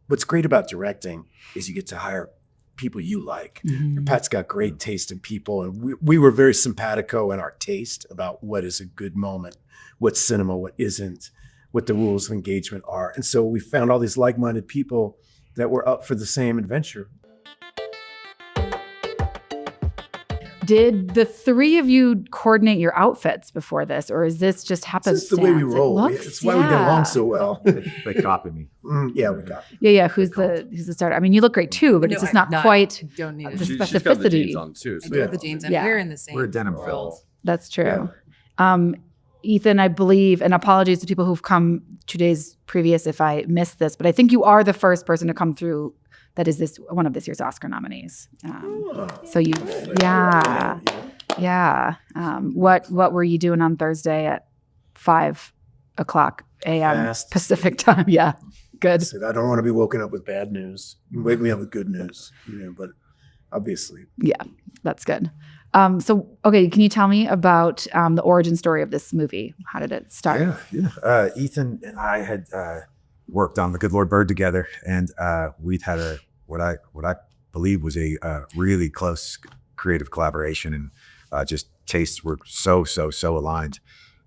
what's great about directing is you get to hire people you like. Pat's got great taste in people, and we were very simpatico in our taste about what is a good moment, what's cinema, what isn't, what the rules of engagement are. And so we found all these like-minded people that were up for the same adventure. Did the three of you coordinate your outfits before this, or is this just happenstance? It's the way we roll. It's why we get along so well. They copied me. Yeah, we got it. Yeah. Who's the starter? I mean, you look great too, but it's just not quite Don't need the it. She's got the specificity. jeans on too. I So do have the jeans, and we're in the same. We're a denim world. film. That's true. Ethan, I believe, and apologies to people who've come 2 days previous if I missed this, but I think you are the first person to come through that is one of this year's Oscar nominees. So you, yeah. What were you doing on Thursday at 5:00 a.m. Fast. Pacific time? Yeah, good. I said, I don't want to be woken up with bad news. You wake me up with good news, but obviously. Yeah, that's good. So, okay, can you tell me about the origin story of this movie? How did it start? Yeah. Ethan and I had worked on The Good Lord Bird together, and we'd had what I believe was a really close creative collaboration, and just tastes were so aligned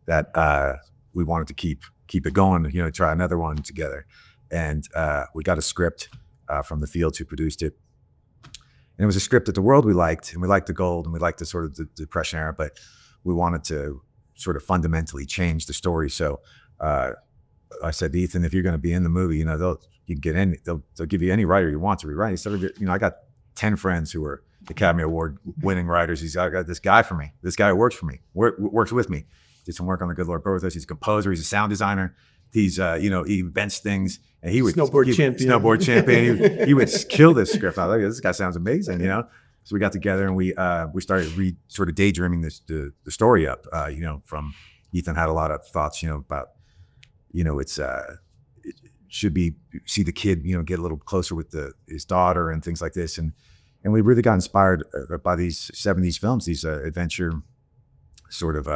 that we wanted to keep it going. Try another one together, and we got a script from the Fields who produced it. And it was a script that the world we liked, and we liked the gold, and we liked the sort of the Depression era, but we wanted to sort of fundamentally change the story. So I said to Ethan, if you're going to be in the movie, they'll give you any writer you want to rewrite. He said, I got 10 friends who are Academy Award winning writers. I got this guy for me. This guy who works for me, works with me. Did some work on The Good Lord Bird with us. He's a composer. He's a sound designer. He's, he invents things. And he would Snowboard champion. He would kill this script. I was like, this guy sounds amazing, So we got together and we started sort of daydreaming the story up. From Ethan had a lot of thoughts, about, it should be see the kid, get a little closer with his daughter and things like this. And we really got inspired by these 70s films, these adventure sort of,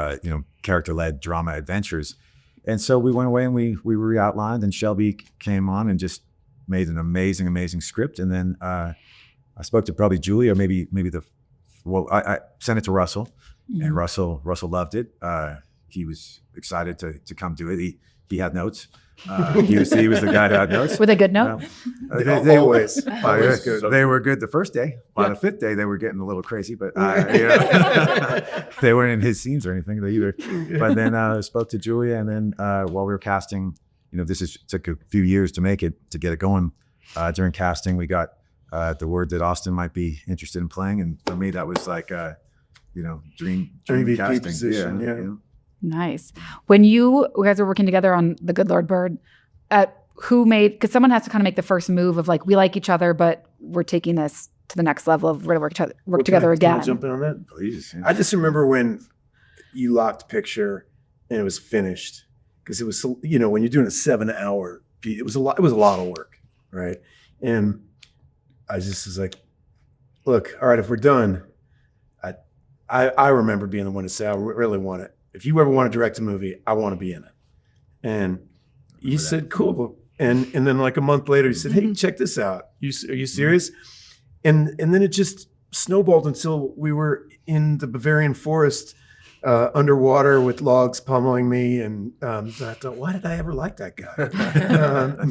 character-led drama adventures. And so we went away and we re-outlined, and Shelby came on and just made an amazing script. And then I spoke to probably Julie, or maybe I sent it to Russell, and Russell loved it. He was excited to come do it. He had notes. He was the guy that had notes. Were they good notes? They always good. They were good the first day. By the fifth day, they were getting a little crazy, but they weren't in his scenes or anything either. But then I spoke to Julia, and then while we were casting, took a few years to get it going. During casting, we got the word that Austin might be interested in playing, and for me, that was like, dream casting position. Yeah. Nice. When you guys were working together on The Good Lord Bird, because someone has to kind of make the first move of like, we like each other, but we're taking this to the next level of we're going to work together again. Can I jump in on that? Please. Yeah. I just remember when you locked picture and it was finished, because it was, when you're doing a 7-hour, it was a lot of work, right? And I just was like, look, all right, if we're done, I remember being the one to say, I really want it. If you ever want to direct a movie, I want to be in it. And you said, cool. And then like a month later, you said, hey, check this out. Are you serious? And then it just snowballed until we were in the Bavarian forest underwater with logs pummeling me. And so I thought, why did I ever like that guy?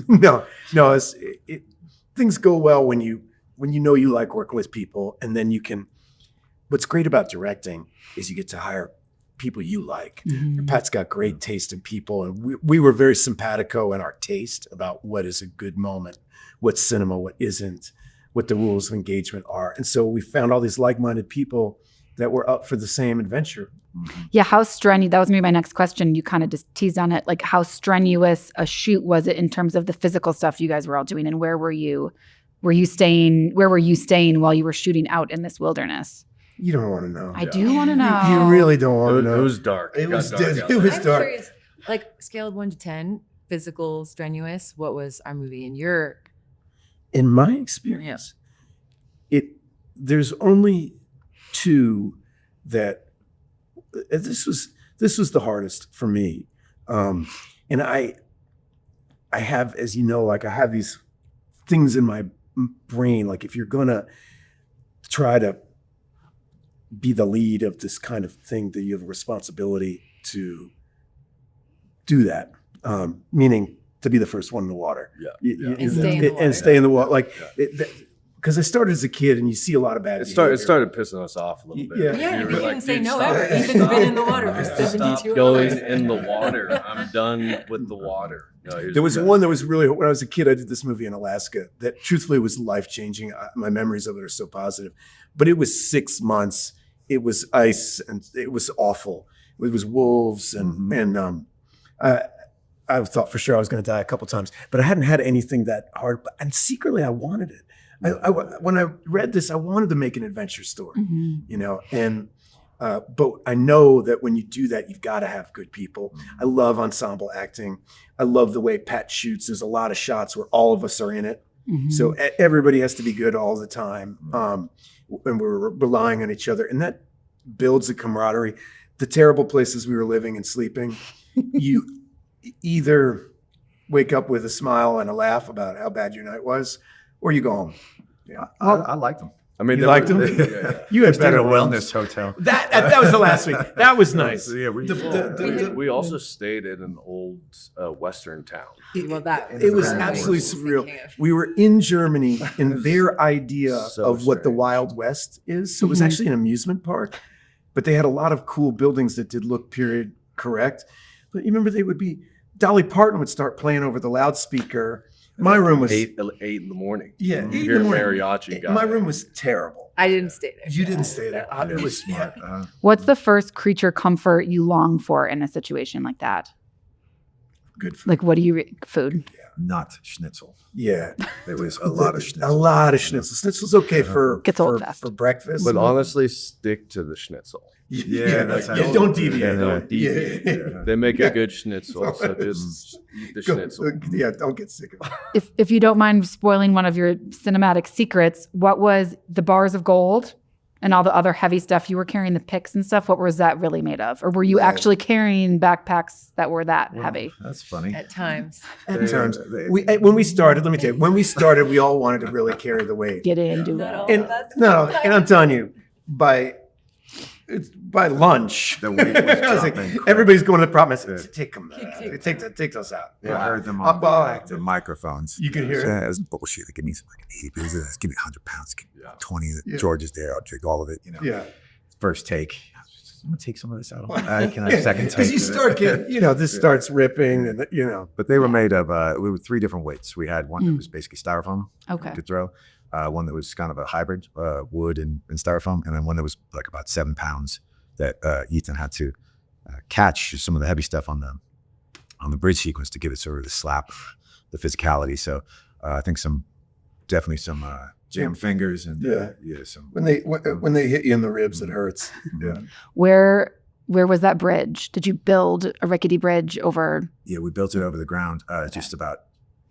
No, things go well when you like working with people, and then you can. What's great about directing is you get to hire people you like. Pat's got great taste in people, and we were very simpatico in our taste about what is a good moment, what's cinema, what isn't, what the rules of engagement are. And so we found all these like-minded people that were up for the same adventure. Yeah, how strenuous, that was maybe my next question. You kind of just teased on it, like how strenuous a shoot was it in terms of the physical stuff you guys were all doing, and where were you staying while you were shooting out in this wilderness? You don't want to know. I do want to know. You really don't want to know. It was dark. It was dark. It was I'm dark. curious, like scale of 1 to 10, physical, strenuous. What was our movie in your? In my experience, there's only 2 that this was the hardest for me, and I have, as you know, like I have these things in my brain. Like if you're gonna try to be the lead of this kind of thing, that you have a responsibility to do that. Meaning to be the first one in the water. And stay in the water. And stay in the water. Like, because I started as a kid, and you see a lot of bad. It started pissing us off a little bit. Yeah, We we were didn't say "Dude, no stop ever. it. Ethan's Stop been in the water for Stop 72 going hours. in the water. I'm done with the water. No, There was one that was really, when I was a kid, I did this movie in Alaska that truthfully was life-changing. My memories of it are so positive. But it was 6 months. It was ice, and it was awful. It was wolves, and I thought for sure I was going to die a couple times. But I hadn't had anything that hard. And secretly, I wanted it. When I read this, I wanted to make an adventure story, you know, and but I know that when you do that, you've got to have good people. I love ensemble acting. I love the way Pat shoots. There's a lot of shots where all of us are in it. So everybody has to be good all the time. And we're relying on each other. And that builds a camaraderie. The terrible places we were living and sleeping, you either wake up with a smile and a laugh about how bad your night was, or you go home. Yeah, I liked them. I mean, You liked them? You had Better better wellness hotel. That was the last week. That was nice. Yeah, we also stayed in an old Western town. Well, that It was what I absolutely was surreal. thinking of. We were in Germany, and their idea So of what the strange. Wild West is. So it was actually an amusement park, but they had a lot of cool buildings that did look period correct. But you remember they would be, Dolly Parton would start playing over the loudspeaker. My room was, 8 in the morning. yeah, 8 You in hear the morning. mariachi guy. My room was terrible. I didn't stay there. You didn't stay there. It was smart. What's the first creature comfort you long for in a situation like that? good food. Like, what do you food? Not schnitzel. Yeah. There was a lot of schnitzel. A lot of schnitzel. Schnitzel's okay for Gets old fast. for breakfast. But honestly, stick to the schnitzel. Yeah, that's how- don't deviate. Yeah, don't deviate. Yeah. They make a good schnitzel, so just eat the schnitzel. Yeah, don't get sick of it. If you don't mind spoiling one of your cinematic secrets, what was the bars of gold and all the other heavy stuff you were carrying, the picks and stuff? What was that really made of? Or were you Yeah. actually carrying backpacks that were that heavy? That's funny. At times. At times, when we started, let me tell you, when we started, we all wanted to really carry the weight. Get in, do it. And and I'm telling you, by lunch, The weight was I was like, dropping quick. everybody's going to the prop and say, Yeah. take them, take those out. I heard them Well, on the microphones. You could hear it. Yeah, it was bullshit. Like, give me some like 80 business. Give me 100 pounds. Give me Yeah. 20. Yeah. George is there. I'll drink all of it. You know. Yeah. First take. I'm gonna take some of this out. Can I have second take? Because you start getting, this starts ripping, and But they were made of. We were 3 different weights. We had one that was basically styrofoam. Okay. To throw. One that was kind of a hybrid, wood and styrofoam, and then one that was like about 7 pounds that Ethan had to catch some of the heavy stuff on the bridge sequence to give it sort of the slap, the physicality. So I think definitely some jam fingers and some. when they hit you in the ribs, it hurts. Yeah. Where was that bridge? Did you build a rickety bridge over? Yeah, we built it over the ground, just about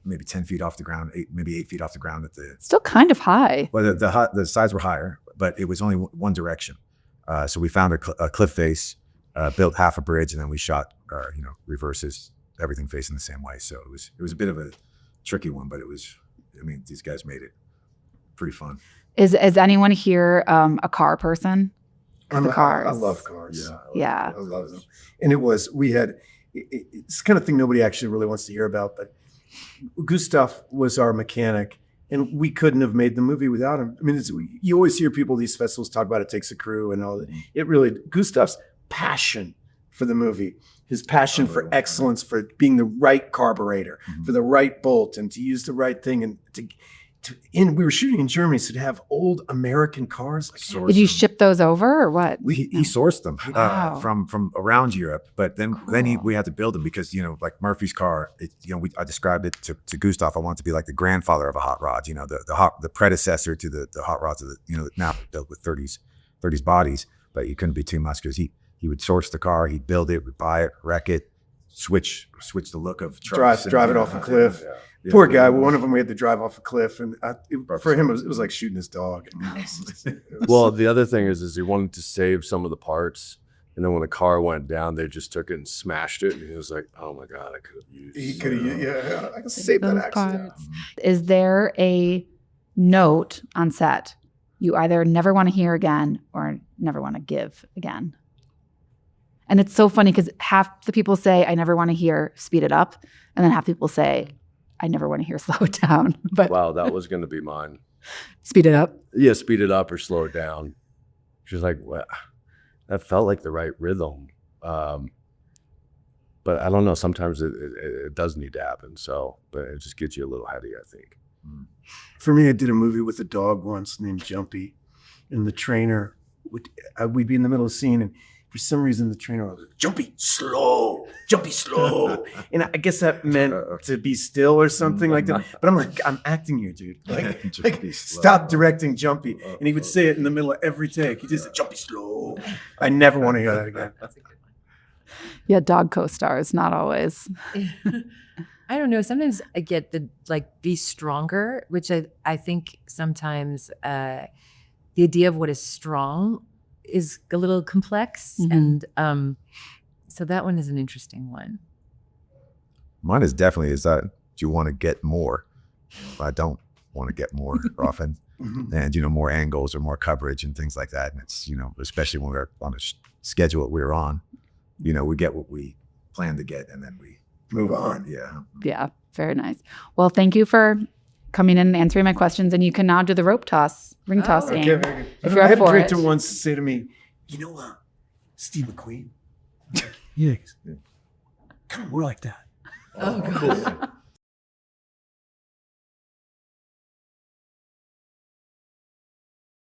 maybe 10 feet off the ground, maybe 8 feet off the ground at the. Still kind of high. Well, the sides were higher, but it was only one direction. So we found a cliff face, built half a bridge, and then we shot, reverses, everything facing the same way. So it was a bit of a tricky one, but these guys made it pretty fun. Is anyone here a car person? I cars. love cars. Yeah. I love them. And it's the kind of thing nobody actually really wants to hear about, but Gustav was our mechanic, and we couldn't have made the movie without him. I mean, you always hear people at these festivals talk about it takes a crew and all that. It really, Gustav's passion for the movie, his passion for excellence, for being the right carburetor, for the right bolt, and to use the right thing, and we were shooting in Germany, so to have old American cars. Did you ship those over or what? He sourced them Wow. from around Europe, but then we had to build them because like Murphy's car. I described it to Gustav. I want it to be like the grandfather of a hot rod. The predecessor to the hot rods that now built with 30s bodies. But you couldn't be too much because he would source the car, he'd build it, we'd buy it, wreck it, switch the look of trucks, drive it off a cliff. Poor guy. One of them we had to drive off a cliff, and for him it was like shooting his dog. Well, the other thing is he wanted to save some of the parts And then when the car went down, they just took it and smashed it. And he was like, "Oh my god, I could have used." He could have, yeah, I could save that Those accident. parts. Is there a note on set you either never want to hear again or never want to give again? And it's so funny because half the people say, I never want to hear speed it up. And then half the people say, I never want to hear slow it down. But Wow, that was going to be mine. speed it up. Yeah, speed it up or slow it down. She's like, well, that felt like the right rhythm. But I don't know. Sometimes it does need to happen. So, but it just gets you a little heady, I think. For me, I did a movie with a dog once named Jumpy, and the trainer we'd be in the middle of the scene, and for some reason the trainer was like, Jumpy, slow, and I guess that meant to be still or something like that. But I'm like, I'm acting here, dude. Like stop directing Jumpy. And he would say it in the middle of every take. He just said, Jumpy, slow. I never want to hear that again. That's a good one. Yeah, dog co-stars, not always. I don't know. Sometimes I get the be stronger, which I think sometimes the idea of what is strong is a little complex. Mhm. And so that one is an interesting one. Mine is definitely is that you want to get more. I don't want to get more often. And, more angles or more coverage and things like that. And it's, especially when we're on a schedule that we're on, we get what we plan to get and then we Move on. Yeah. Yeah, very nice. Well, thank you for coming in and answering my questions. And you can now do the rope toss, ring toss game. Okay, very good. If you're I up had a for director it. once say to me, Steve McQueen. Yeah. Kind of more like that. Oh, God.